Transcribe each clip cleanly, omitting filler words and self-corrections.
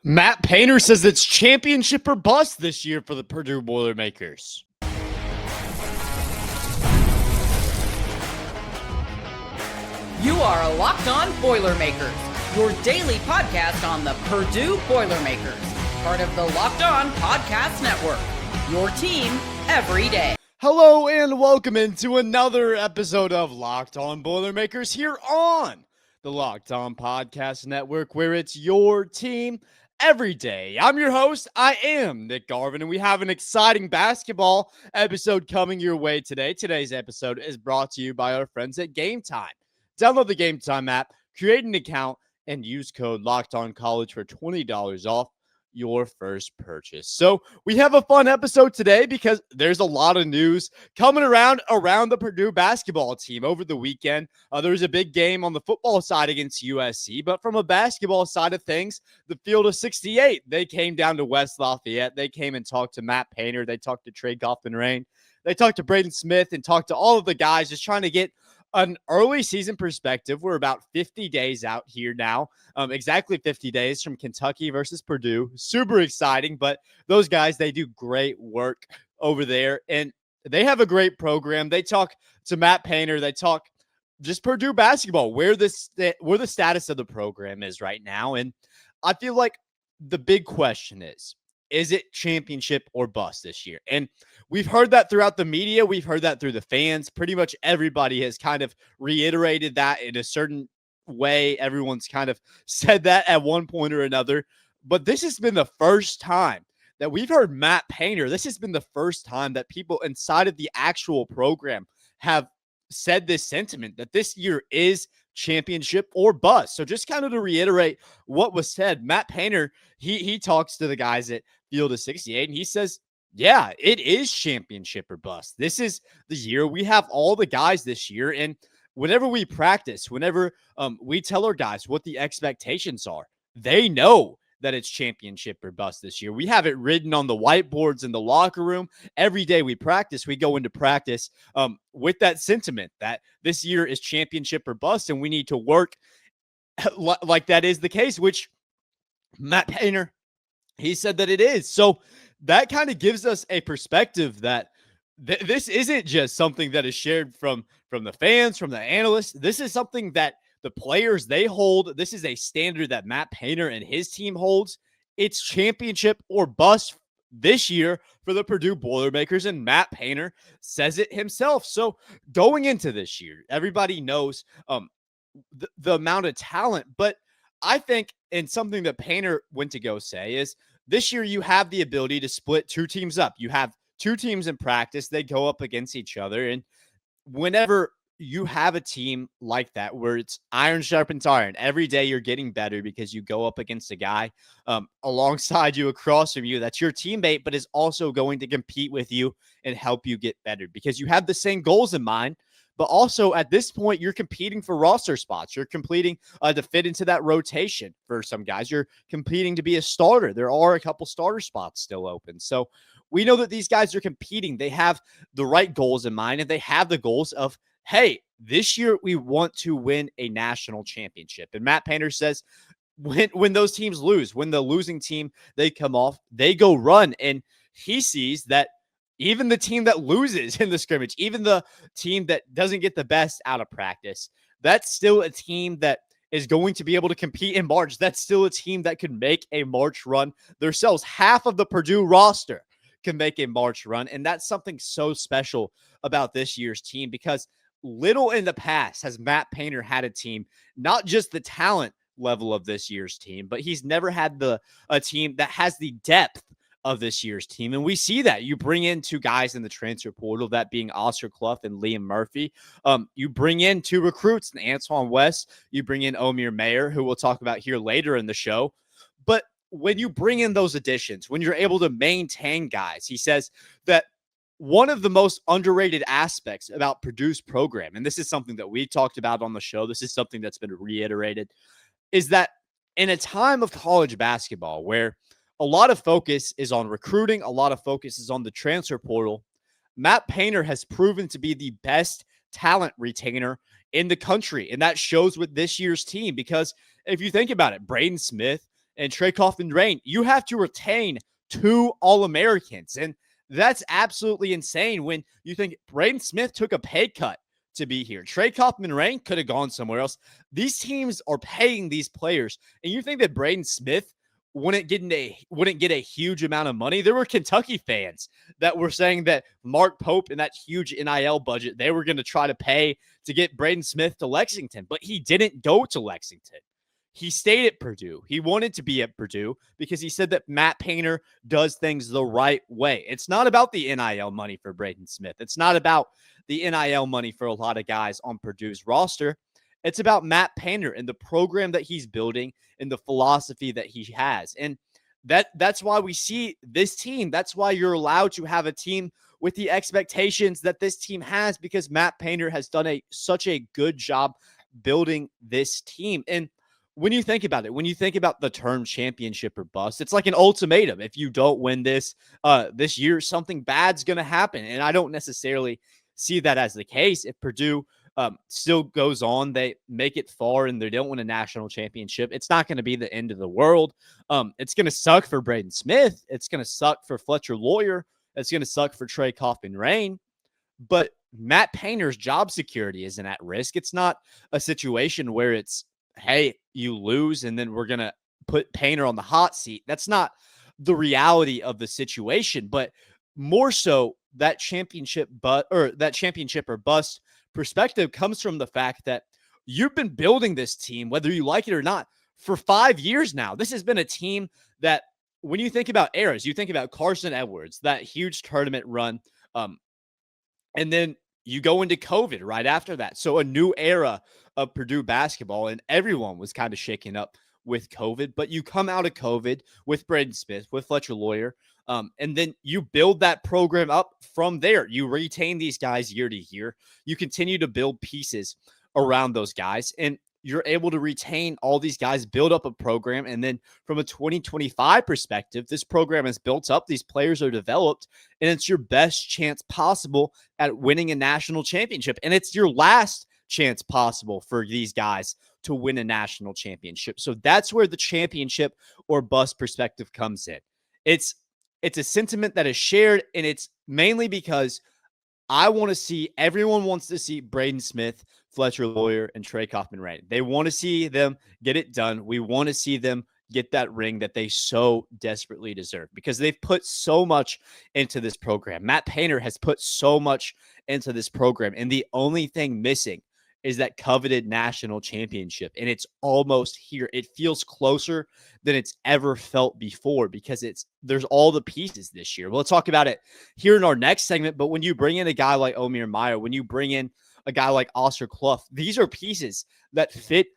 Matt Painter says it's championship or bust this year for the Purdue Boilermakers. You are Locked On Boilermakers, your daily podcast on the Purdue Boilermakers, part of the Locked On Podcast Network, your team every day. Hello and welcome into another episode of Locked On Boilermakers here on the Locked On Podcast Network, where it's your team every day. I'm your host. I am Nick Arvin, and we have an exciting basketball episode coming your way today. Today's episode is brought to you by our friends at Gametime. Download the Gametime app, create an account, and use code LOCKEDONCollege for $20 off your first purchase. So we have a fun episode today because there's a lot of news coming around the Purdue basketball team over the weekend. There was a big game on the football side against USC, but from a basketball side of things, the Field of 68, they came down to West Lafayette. They came and talked to Matt Painter. They talked to Trey Kaufman-Renn. They talked to Braden Smith and talked to all of the guys just trying to get an early season perspective. We're about 50 days out here now, exactly 50 days from Kentucky versus Purdue. Super exciting, but those guys, they do great work over there, and they have a great program. They talk to Matt Painter. They talk just Purdue basketball, where the status of the program is right now, and I feel like the big question is it championship or bust this year? And we've heard that throughout the media. We've heard that through the fans. Pretty much everybody has kind of reiterated that in a certain way. Everyone's kind of said that at one point or another. But this has been the first time that we've heard Matt Painter. This has been the first time that people inside of the actual program have said this sentiment that this year is championship or bust. So just kind of to reiterate what was said, Matt Painter, he talks to the guys at Field of 68, and he says, yeah, it is championship or bust. This is the year. We have all the guys this year, and whenever we practice, whenever we tell our guys what the expectations are, they know that it's championship or bust this year. We have it written on the whiteboards in the locker room. Every day we practice, we go into practice with that sentiment that this year is championship or bust, and we need to work like that is the case, which Matt Painter, he said that it is. So that kind of gives us a perspective that this isn't just something that is shared from the fans, from the analysts. This is something that the players, they hold. This is a standard that Matt Painter and his team holds. It's championship or bust this year for the Purdue Boilermakers, and Matt Painter says it himself. So going into this year, everybody knows the amount of talent, but I think, and something that Painter went to go say is, this year you have the ability to split two teams up. You have two teams in practice. They go up against each other. And whenever you have a team like that, where it's iron sharpens iron, every day you're getting better because you go up against a guy alongside you, across from you, that's your teammate, but is also going to compete with you and help you get better because you have the same goals in mind. But also at this point, you're competing for roster spots. You're competing to fit into that rotation for some guys. You're competing to be a starter. There are a couple starter spots still open. So we know that these guys are competing. They have the right goals in mind, and they have the goals of, hey, this year we want to win a national championship. And Matt Painter says when those teams lose, when the losing team, they come off, they go run. And he sees that even the team that loses in the scrimmage, even the team that doesn't get the best out of practice, that's still a team that is going to be able to compete in March. That's still a team that could make a March run themselves. Half of the Purdue roster can make a March run, and that's something so special about this year's team because little in the past has Matt Painter had a team, not just the talent level of this year's team, but he's never had a team that has the depth of this year's team. And we see that. You bring in two guys in the transfer portal, that being Oscar Clough and Liam Murphy. You bring in two recruits, Antoine West. You bring in Omer Mayer, who we'll talk about here later in the show. But when you bring in those additions, when you're able to maintain guys, he says that one of the most underrated aspects about Purdue's program, and this is something that we talked about on the show, this is something that's been reiterated, is that in a time of college basketball where a lot of focus is on recruiting, a lot of focus is on the transfer portal, Matt Painter has proven to be the best talent retainer in the country. And that shows with this year's team, because if you think about it, Braden Smith and Trey Kaufman-Renn, you have to retain 2 All-Americans. And that's absolutely insane when you think Braden Smith took a pay cut to be here. Trey Kaufman-Renn could have gone somewhere else. These teams are paying these players, and you think that Braden Smith wouldn't get a huge amount of money? There were Kentucky fans that were saying that Mark Pope and that huge NIL budget, they were going to try to pay to get Braden Smith to Lexington, but he didn't go to Lexington. He stayed at Purdue. He wanted to be at Purdue because he said that Matt Painter does things the right way. It's not about the NIL money for Braden Smith. It's not about the NIL money for a lot of guys on Purdue's roster. It's about Matt Painter and the program that he's building and the philosophy that he has. And that's why we see this team. That's why you're allowed to have a team with the expectations that this team has, because Matt Painter has done such a good job building this team. And when you think about it, when you think about the term championship or bust, it's like an ultimatum. If you don't win this year, something bad's going to happen. And I don't necessarily see that as the case. If Purdue still goes on, they make it far and they don't win a national championship, it's not going to be the end of the world. It's going to suck for Braden Smith. It's going to suck for Fletcher Lawyer. It's going to suck for Trey Kaufman-Renn. But Matt Painter's job security isn't at risk. It's not a situation where it's, hey, you lose and then we're going to put Painter on the hot seat. That's not the reality of the situation, but more so that championship or bust perspective comes from the fact that you've been building this team, whether you like it or not, for 5 years now. This has been a team that, when you think about eras, you think about Carson Edwards, that huge tournament run, and then you go into COVID right after that. So a new era of Purdue basketball, and everyone was kind of shaken up with COVID. But you come out of COVID with Braden Smith, with Fletcher Lawyer, and then you build that program up from there. You retain these guys year to year. You continue to build pieces around those guys, and you're able to retain all these guys, build up a program. And then from a 2025 perspective, this program is built up. These players are developed, and it's your best chance possible at winning a national championship. And it's your last chance possible for these guys to win a national championship. So that's where the championship or bust perspective comes in. It's a sentiment that is shared, and it's mainly because everyone wants to see Braden Smith, Fletcher Lawyer, and Trey Kaufman-Renn. They want to see them get it done. We want to see them get that ring that they so desperately deserve, because they've put so much into this program. Matt Painter has put so much into this program, and the only thing missing is that coveted national championship, and it's almost here. It feels closer than it's ever felt before, because there's all the pieces this year. We'll talk about it here in our next segment, but when you bring in a guy like Omer Mayer, when you bring in a guy like Oscar Clough, these are pieces that fit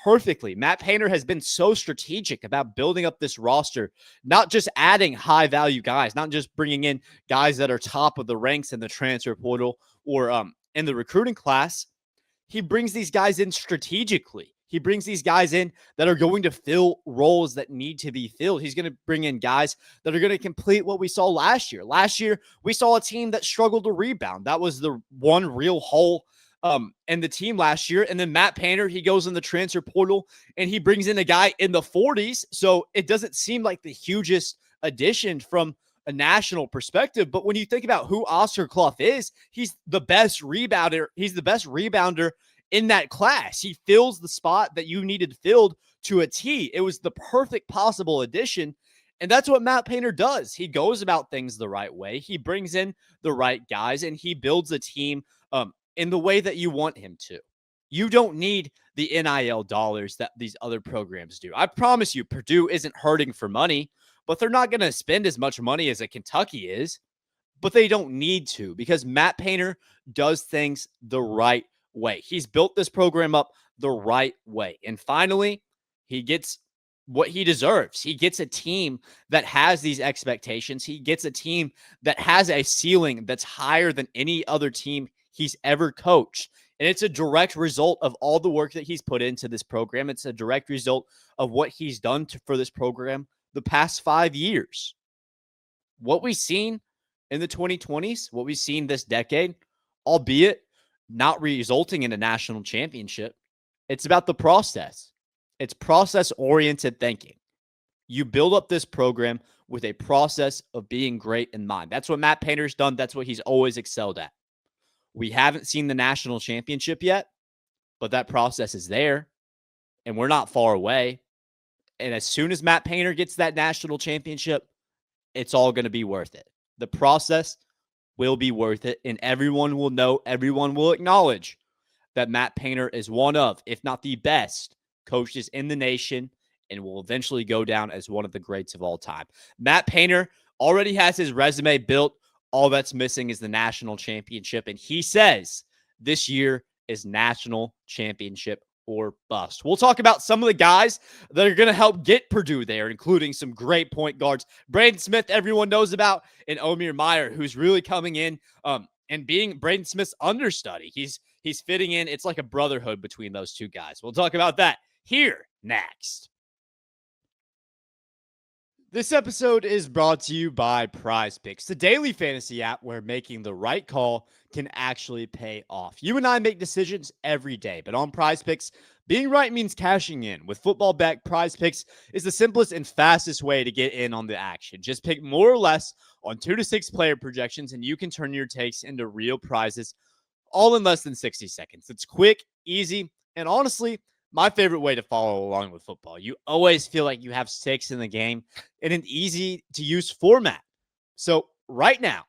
perfectly. Matt Painter has been so strategic about building up this roster, not just adding high-value guys, not just bringing in guys that are top of the ranks in the transfer portal or in the recruiting class. He brings these guys in strategically. He brings these guys in that are going to fill roles that need to be filled. He's going to bring in guys that are going to complete what we saw last year. Last year, we saw a team that struggled to rebound. That was the one real hole in the team last year. And then Matt Painter, he goes in the transfer portal and he brings in a guy in the 40s. So it doesn't seem like the hugest addition from a national perspective. But when you think about who Oscar Clough is, he's the best rebounder. He's the best rebounder in that class. He fills the spot that you needed filled to a T. It was the perfect possible addition. And that's what Matt Painter does. He goes about things the right way. He brings in the right guys, and he builds a team in the way that you want him to. You don't need the NIL dollars that these other programs do. I promise you, Purdue isn't hurting for money, but they're not going to spend as much money as a Kentucky is. But they don't need to, because Matt Painter does things the right way. He's built this program up the right way. And finally, he gets what he deserves. He gets a team that has these expectations. He gets a team that has a ceiling that's higher than any other team he's ever coached. And it's a direct result of all the work that he's put into this program. It's a direct result of what he's done for this program the past 5 years. What we've seen in the 2020s, what we've seen this decade, albeit not resulting in a national championship, it's about the process. It's process-oriented thinking. You build up this program with a process of being great in mind. That's what Matt Painter's done. That's what he's always excelled at. We haven't seen the national championship yet, but that process is there, and we're not far away. And as soon as Matt Painter gets that national championship, it's all going to be worth it. The process will be worth it, and everyone will know, everyone will acknowledge that Matt Painter is one of, if not the best, coaches in the nation and will eventually go down as one of the greats of all time. Matt Painter already has his resume built. All that's missing is the national championship, and he says this year is national championship or bust. We'll talk about some of the guys that are going to help get Purdue there, including some great point guards. Braden Smith, everyone knows about, and Omer Mayer, who's really coming in and being Braden Smith's understudy. He's fitting in. It's like a brotherhood between those two guys. We'll talk about that here next. This episode is brought to you by PrizePicks, the daily fantasy app where making the right call can actually pay off. You and I make decisions every day, but on PrizePicks, being right means cashing in. With football back, PrizePicks is the simplest and fastest way to get in on the action. Just pick more or less on 2 to 6 player projections, and you can turn your takes into real prizes all in less than 60 seconds. It's quick, easy, and honestly, my favorite way to follow along with football. You always feel like you have stakes in the game in an easy-to-use format. So right now,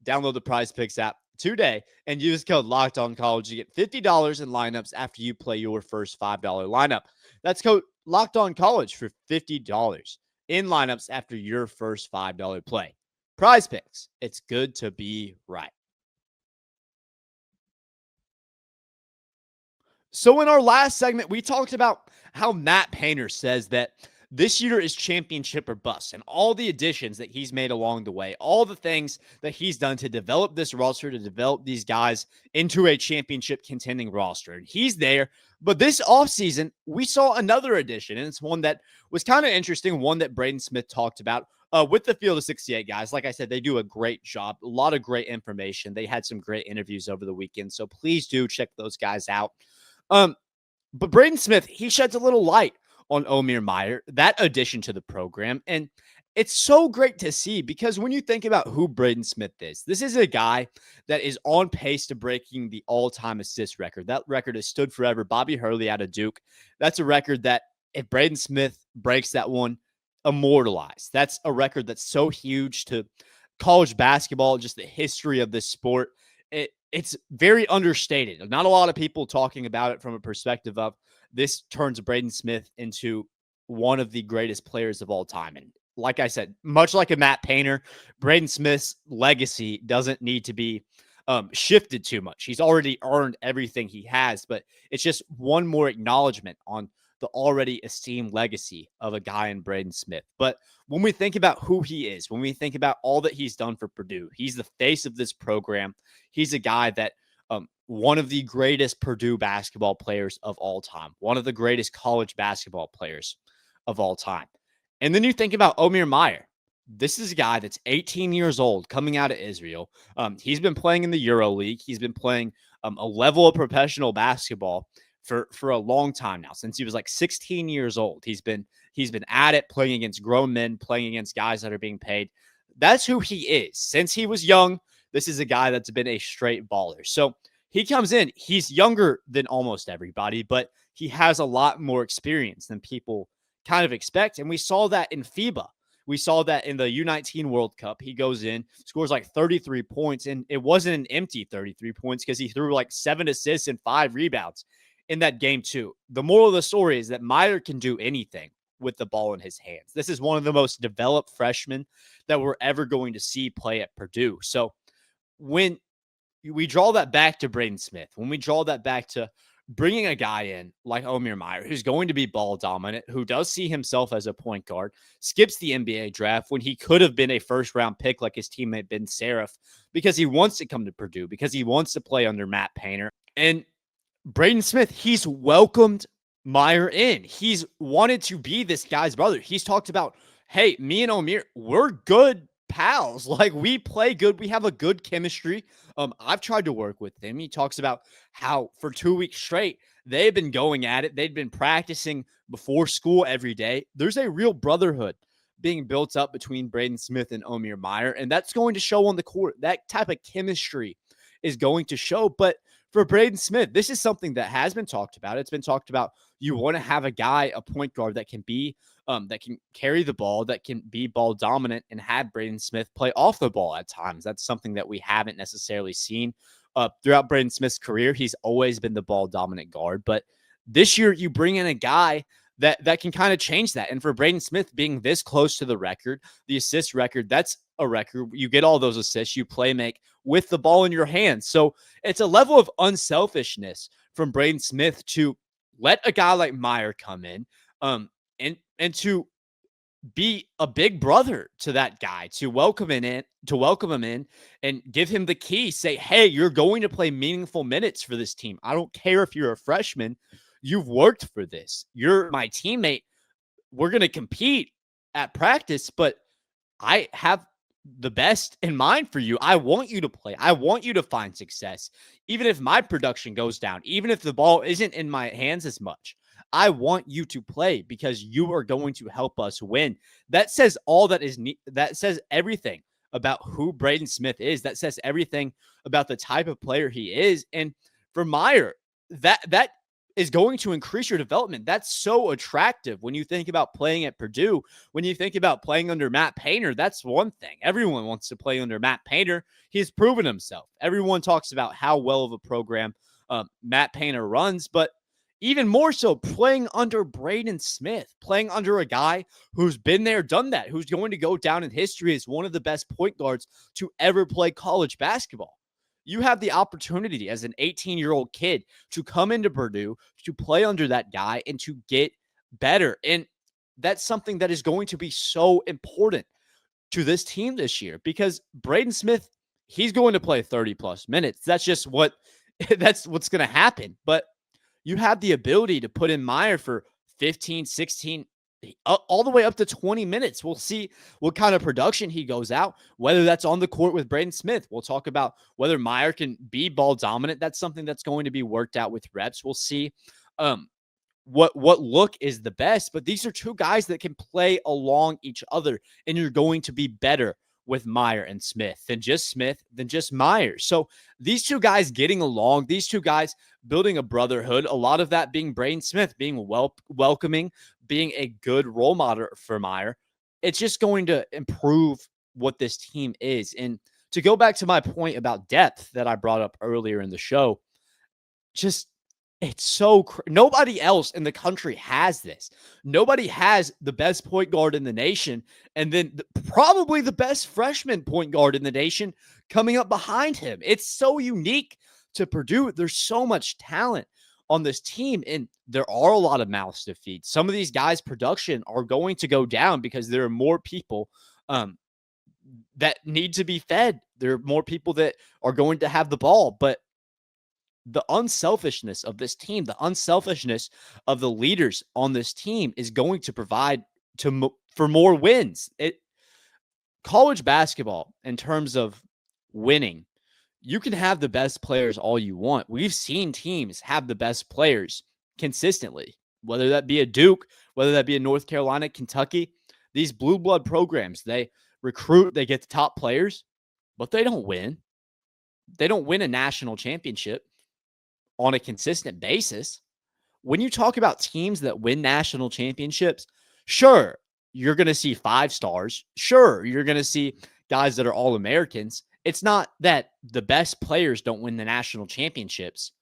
download the PrizePicks app today and use code LOCKEDONCollege to get $50 in lineups after you play your first $5 lineup. That's code LOCKEDONCollege for $50 in lineups after your first $5 play. PrizePicks, it's good to be right. So in our last segment, we talked about how Matt Painter says that this year is championship or bust, and all the additions that he's made along the way, all the things that he's done to develop this roster, to develop these guys into a championship contending roster. And he's there. But this offseason, we saw another addition, and it's one that was kind of interesting, one that Braden Smith talked about with the Field of 68 guys. Like I said, they do a great job, a lot of great information. They had some great interviews over the weekend, so please do check those guys out. But Braden Smith, he sheds a little light on Omer Mayer, that addition to the program. And it's so great to see because when you think about who Braden Smith is, this is a guy that is on pace to breaking the all-time assist record. That record has stood forever. Bobby Hurley out of Duke. That's a record that if Braden Smith breaks that one, immortalized. That's a record that's so huge to college basketball, just the history of this sport. It's very understated. Not a lot of people talking about it from a perspective of this turns Braden Smith into one of the greatest players of all time. And like I said, much like a Matt Painter, Braden Smith's legacy doesn't need to be shifted too much. He's already earned everything he has, but it's just one more acknowledgement on the already esteemed legacy of a guy in Braden Smith. But when we think about who he is, when we think about all that he's done for Purdue, he's the face of this program. He's a guy that one of the greatest Purdue basketball players of all time, one of the greatest college basketball players of all time. And then you think about Omer Mayer. This is a guy that's 18 years old coming out of Israel. He's been playing in the EuroLeague. He's been playing a level of professional basketball for a long time now, since he was like 16 years old. He's been at it, playing against grown men, playing against guys that are being paid. That's who he is. Since he was young, this is a guy that's been a straight baller. So he comes in, he's younger than almost everybody, but he has a lot more experience than people kind of expect. And we saw that in FIBA. We saw that in the U19 World Cup. He goes in, scores like 33 points, and it wasn't an empty 33 points because he threw like 7 assists and 5 rebounds in that game too. The moral of the story is that Mayer can do anything with the ball in his hands. This is one of the most developed freshmen that we're ever going to see play at Purdue. So when we draw that back to Braden Smith, when we draw that back to bringing a guy in like Omer Mayer, who's going to be ball dominant, who does see himself as a point guard, skips the NBA draft when he could have been a first-round pick like his teammate Ben Seraph, because he wants to come to Purdue, because he wants to play under Matt Painter. And Braden Smith, he's welcomed Mayer in. He's wanted to be this guy's brother. He's talked about, hey, me and Omer, we're good pals. Like, we play good. We have a good chemistry. I've tried to work with him. He talks about how for 2 weeks straight, they've been going at it. They'd been practicing before school every day. There's a real brotherhood being built up between Braden Smith and Omer Mayer, and that's going to show on the court. That type of chemistry is going to show. But for Braden Smith, this is something that has been talked about. It's been talked about. You want to have a guy, a point guard that can be, that can carry the ball, that can be ball dominant, and have Braden Smith play off the ball at times. That's something that we haven't necessarily seen throughout Braden Smith's career. He's always been the ball dominant guard, but this year you bring in a guy that can kind of change that. And for Braden Smith being this close to the record, the assist record, that's a record. You get all those assists, you play make with the ball in your hands. So it's a level of unselfishness from Braden Smith to let a guy like Mayer come in, and to be a big brother to that guy, to welcome him in and give him the key. Say, hey, you're going to play meaningful minutes for this team. I don't care if you're a freshman. You've worked for this. You're my teammate. We're going to compete at practice, but I have the best in mind for you. I want you to play. I want you to find success. Even if my production goes down, even if the ball isn't in my hands as much, I want you to play because you are going to help us win. That says all that is that says everything about who Braden Smith is. That says everything about the type of player he is. And for Mayer, that is going to increase your development. That's so attractive when you think about playing at Purdue. When you think about playing under Matt Painter, that's one thing. Everyone wants to play under Matt Painter. He's proven himself. Everyone talks about how well of a program Matt Painter runs, but even more so playing under Braden Smith, playing under a guy who's been there, done that, who's going to go down in history as one of the best point guards to ever play college basketball. You have the opportunity as an 18-year-old kid to come into Purdue, to play under that guy, and to get better. And that's something that is going to be so important to this team this year because Braden Smith, he's going to play 30-plus minutes. That's just that's what's going to happen. But you have the ability to put in Mayer for 15, 16, all the way up to 20 minutes. We'll see what kind of production he goes out, whether that's on the court with Braden Smith. We'll talk about whether Mayer can be ball dominant. That's something that's going to be worked out with reps. We'll see what look is the best, but these are two guys that can play along each other, and you're going to be better with Mayer and Smith than just Mayer. So these two guys getting along, these two guys building a brotherhood, a lot of that being Braden Smith, being welcoming, being a good role model for Mayer. It's just going to improve what this team is. And to go back to my point about depth that I brought up earlier in the show, it's so nobody else in the country has this. Nobody has the best point guard in the nation, and then probably the best freshman point guard in the nation coming up behind him. It's so unique to Purdue. There's so much talent on this team, and there are a lot of mouths to feed. Some of these guys' production are going to go down because there are more people that need to be fed. There are more people that are going to have the ball, but the unselfishness of this team, the unselfishness of the leaders on this team is going to provide for more wins. College basketball, in terms of winning, you can have the best players all you want. We've seen teams have the best players consistently, whether that be a Duke, whether that be a North Carolina, Kentucky. These blue blood programs, they recruit, they get the top players, but they don't win. They don't win a national championship on a consistent basis. When you talk about teams that win national championships, sure, you're going to see 5 stars. Sure, you're going to see guys that are All-Americans. It's not that the best players don't win the national championships.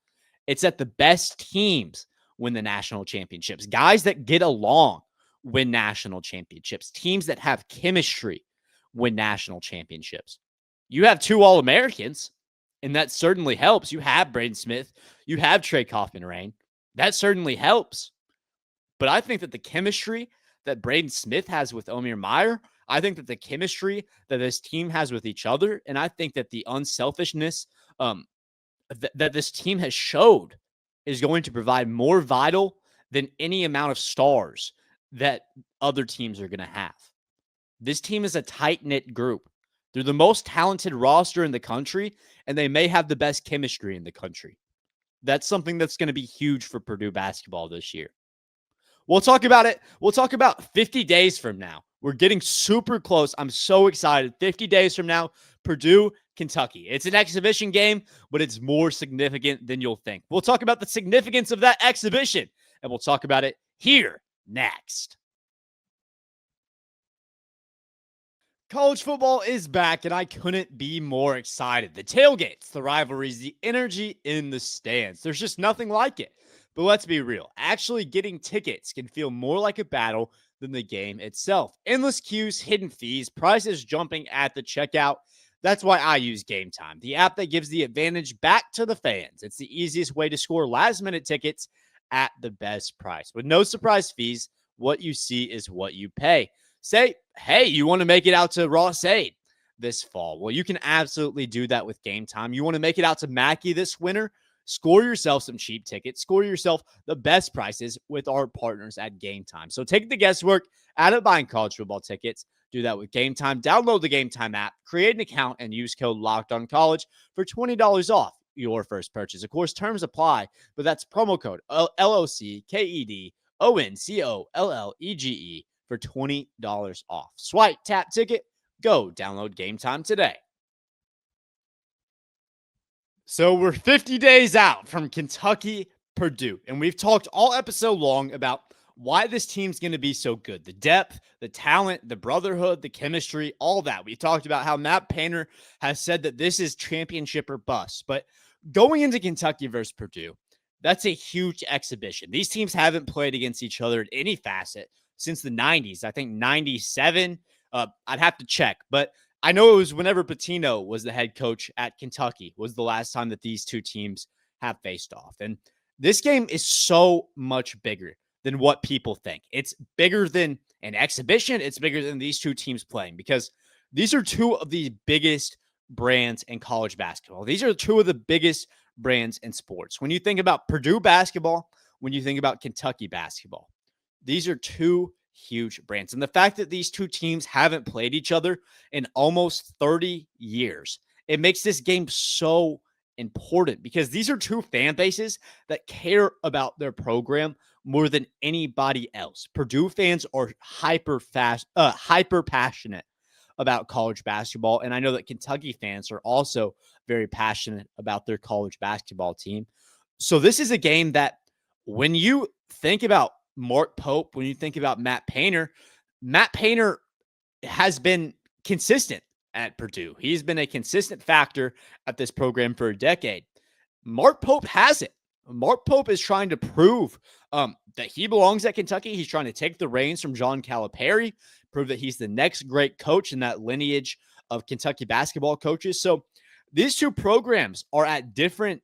It's that the best teams win the national championships. Guys that get along win national championships. Teams that have chemistry win national championships. You have 2 All-Americans, and that certainly helps. You have Braden Smith. You have Trey Kaufman-Renn. That certainly helps. But I think that the chemistry that Braden Smith has with Omer Mayer, I think that the chemistry that this team has with each other, and I think that the unselfishness that this team has showed is going to provide more vital than any amount of stars that other teams are going to have. This team is a tight-knit group. They're the most talented roster in the country, and they may have the best chemistry in the country. That's something that's going to be huge for Purdue basketball this year. We'll talk about it. We'll talk about 50 days from now. We're getting super close. I'm so excited. 50 days from now, Purdue, Kentucky. It's an exhibition game, but it's more significant than you'll think. We'll talk about the significance of that exhibition, and we'll talk about it here next. College football is back, and I couldn't be more excited. The tailgates, the rivalries, the energy in the stands. There's just nothing like it. But let's be real. Actually getting tickets can feel more like a battle than the game itself. Endless queues, hidden fees, prices jumping at the checkout. That's why I use Gametime, the app that gives the advantage back to the fans. It's the easiest way to score last-minute tickets at the best price. With no surprise fees, what you see is what you pay. Say, hey, you want to make it out to Ross Aid this fall? Well, you can absolutely do that with Gametime. You want to make it out to Mackey this winter? Score yourself some cheap tickets. Score yourself the best prices with our partners at Gametime. So take the guesswork out of buying college football tickets. Do that with Gametime. Download the Gametime app, create an account, and use code LOCKEDONCollege for $20 off your first purchase. Of course, terms apply, but that's promo code LOCKEDONCOLLEGE for $20 off. Swipe, tap, ticket, go download Gametime today. So we're 50 days out from Kentucky, Purdue, and we've talked all episode long about why this team's going to be so good. The depth, the talent, the brotherhood, the chemistry, all that. We talked about how Matt Painter has said that this is championship or bust. But going into Kentucky versus Purdue, that's a huge exhibition. These teams haven't played against each other in any facet since the 90s. I think 97. I'd have to check, but I know it was whenever Pitino was the head coach at Kentucky was the last time that these two teams have faced off. And this game is so much bigger than what people think. It's bigger than an exhibition. It's bigger than these two teams playing because these are two of the biggest brands in college basketball. These are two of the biggest brands in sports. When you think about Purdue basketball, when you think about Kentucky basketball, these are two huge brands. And the fact that these two teams haven't played each other in almost 30 years, it makes this game so important because these are two fan bases that care about their program more than anybody else. Purdue fans are hyper passionate about college basketball. And I know that Kentucky fans are also very passionate about their college basketball team. So this is a game that when you think about Mark Pope, when you think about Matt Painter has been consistent at Purdue. He's been a consistent factor at this program for a decade. Mark Pope has it. Mark Pope is trying to prove that he belongs at Kentucky. He's trying to take the reins from John Calipari, prove that he's the next great coach in that lineage of Kentucky basketball coaches. So these two programs are at different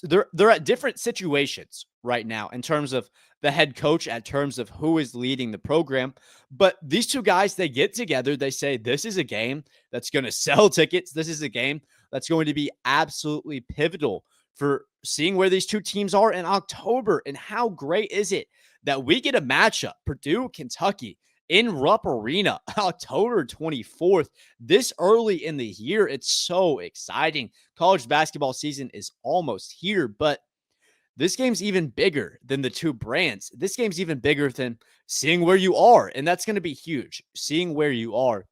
they're at different situations right now in terms of the head coach, at terms of who is leading the program. But these two guys, they get together. They say, this is a game that's going to sell tickets. This is a game that's going to be absolutely pivotal for seeing where these two teams are in October. And how great is it that we get a matchup, Purdue, Kentucky, in Rupp Arena, October 24th, this early in the year. It's so exciting. College basketball season is almost here, but this game's even bigger than the two brands. This game's even bigger than seeing where you are, and that's going to be huge. Seeing where you are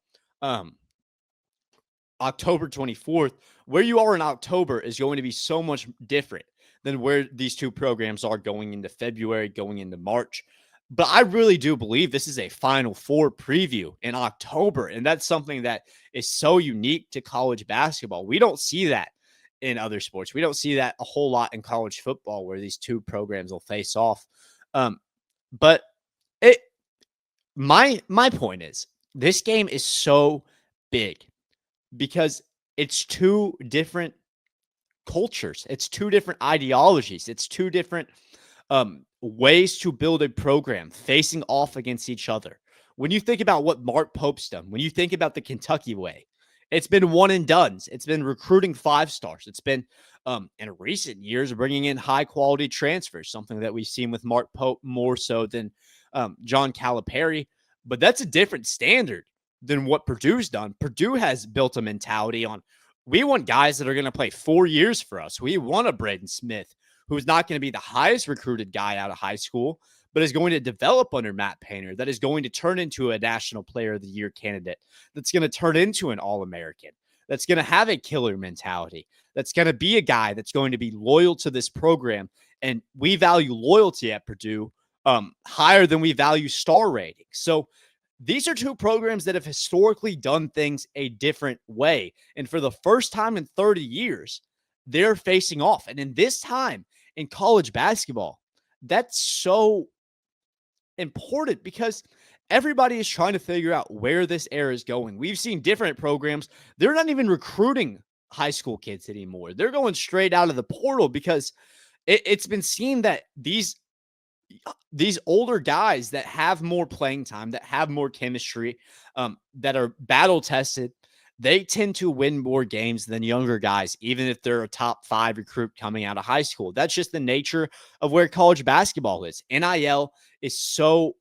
October 24th, where you are in October is going to be so much different than where these two programs are going into February, going into March. But I really do believe this is a Final Four preview in October, and that's something that is so unique to college basketball. We don't see that in other sports. We don't see that a whole lot in college football where these two programs will face off. But my point is this game is so big because it's two different cultures. It's two different ideologies. It's two different ways to build a program facing off against each other. When you think about what Mark Pope's done, when you think about the Kentucky way, it's been one and dones. It's been recruiting 5-stars. It's been, in recent years, bringing in high-quality transfers, something that we've seen with Mark Pope more so than John Calipari. But that's a different standard than what Purdue's done. Purdue has built a mentality on, we want guys that are going to play 4 years for us. We want a Braden Smith, who's not going to be the highest recruited guy out of high school, but is going to develop under Matt Painter, that is going to turn into a National Player of the Year candidate, that's going to turn into an All-American, that's going to have a killer mentality, that's going to be a guy that's going to be loyal to this program. And we value loyalty at Purdue higher than we value star ratings. So these are two programs that have historically done things a different way. And for the first time in 30 years, they're facing off. And in this time in college basketball, that's so important because everybody is trying to figure out where this era is going. We've seen different programs. They're not even recruiting high school kids anymore. They're going straight out of the portal because it's been seen that these older guys that have more playing time, that have more chemistry, that are battle tested, they tend to win more games than younger guys, even if they're a top 5 recruit coming out of high school. That's just the nature of where college basketball is. NIL is so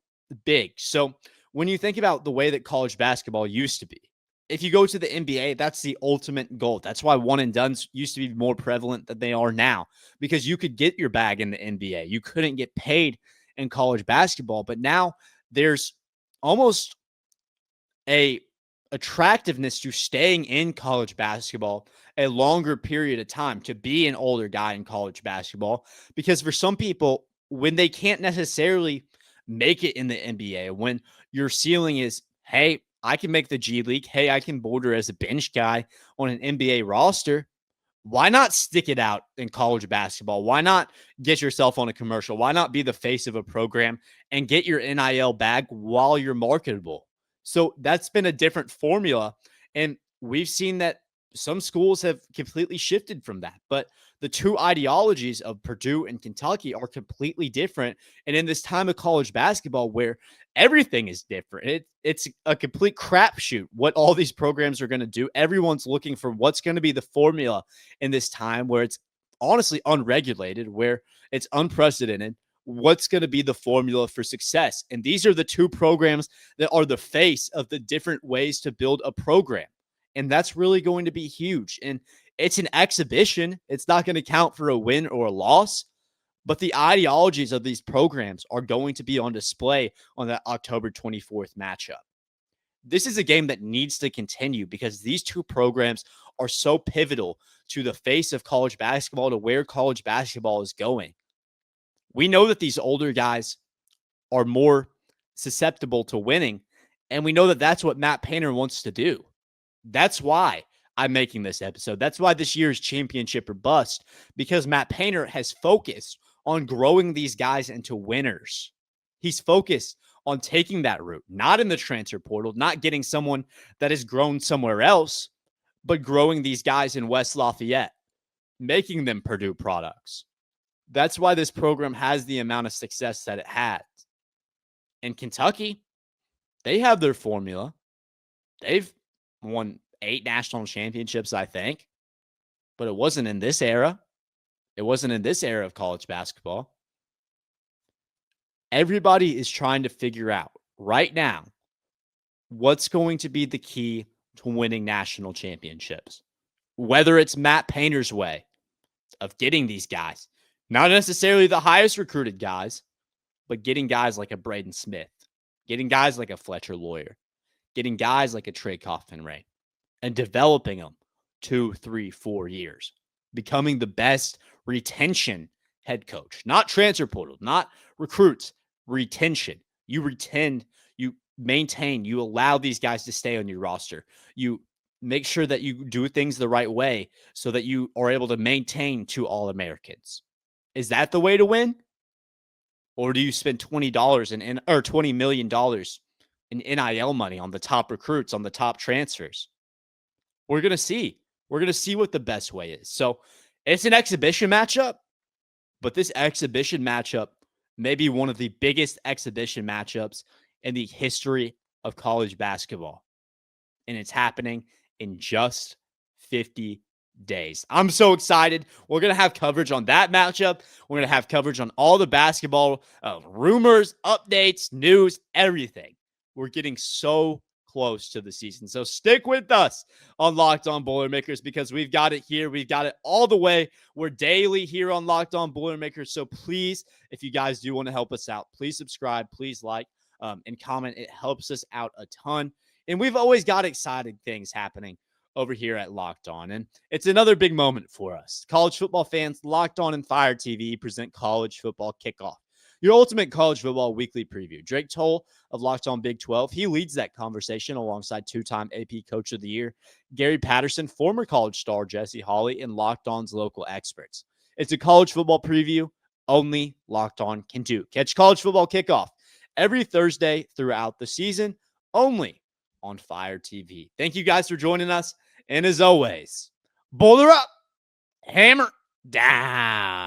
big. So when you think about the way that college basketball used to be, if you go to the NBA, that's the ultimate goal. That's why one and dones used to be more prevalent than they are now, because you could get your bag in the NBA. You couldn't get paid in college basketball, but now there's almost a attractiveness to staying in college basketball a longer period of time, to be an older guy in college basketball, because for some people, when they can't necessarily make it in the NBA, when your ceiling is, hey, I can make the G League, hey, I can boulder as a bench guy on an NBA roster, why not stick it out in college basketball? Why not get yourself on a commercial? Why not be the face of a program and get your NIL bag while you're marketable? So that's been a different formula. And we've seen that some schools have completely shifted from that. But the two ideologies of Purdue and Kentucky are completely different. And in this time of college basketball where everything is different, it's a complete crapshoot what all these programs are going to do. Everyone's looking for what's going to be the formula in this time where it's honestly unregulated, where it's unprecedented. What's going to be the formula for success? And these are the two programs that are the face of the different ways to build a program. And that's really going to be huge. And it's an exhibition. It's not going to count for a win or a loss, but the ideologies of these programs are going to be on display on that October 24th matchup. This is a game that needs to continue because these two programs are so pivotal to the face of college basketball, to where college basketball is going. We know that these older guys are more susceptible to winning, and we know that that's what Matt Painter wants to do. That's why I'm making this episode. That's why this year's championship or bust, because Matt Painter has focused on growing these guys into winners. He's focused on taking that route, not in the transfer portal, not getting someone that has grown somewhere else, but growing these guys in West Lafayette, making them Purdue products. That's why this program has the amount of success that it has. In Kentucky, they have their formula. They've won 8 national championships, I think, but it wasn't in this era. It wasn't in this era of college basketball. Everybody is trying to figure out right now what's going to be the key to winning national championships. Whether it's Matt Painter's way of getting these guys, not necessarily the highest recruited guys, but getting guys like a Braden Smith, getting guys like a Fletcher Lawyer, getting guys like a Trey Kaufman-Renn, and developing them 2, 3, 4 years, becoming the best retention head coach, not transfer portal, not recruits, retention. You retend, you maintain, you allow these guys to stay on your roster. You make sure that you do things the right way so that you are able to maintain 2 All-Americans. Is that the way to win? Or do you spend $20 million in NIL money on the top recruits, on the top transfers? We're going to see. We're going to see what the best way is. So it's an exhibition matchup, but this exhibition matchup may be one of the biggest exhibition matchups in the history of college basketball. And it's happening in just 50 days. I'm so excited. We're going to have coverage on that matchup. We're going to have coverage on all the basketball rumors, updates, news, everything. We're getting so close to the season. So stick with us on Locked On Boilermakers because we've got it here. We've got it all the way. We're daily here on Locked On Boilermakers. So please, if you guys do want to help us out, please subscribe, please like, and comment. It helps us out a ton. And we've always got exciting things happening over here at Locked On. And it's another big moment for us. College football fans, Locked On and Fire TV present College Football Kickoff, your ultimate college football weekly preview. Drake Toll of Locked On Big 12, he leads that conversation alongside two-time AP Coach of the Year, Gary Patterson, former college star Jesse Hawley, and Locked On's local experts. It's a college football preview only Locked On can do. Catch College Football Kickoff every Thursday throughout the season, only on Fire TV. Thank you guys for joining us. And as always, boulder up, hammer down.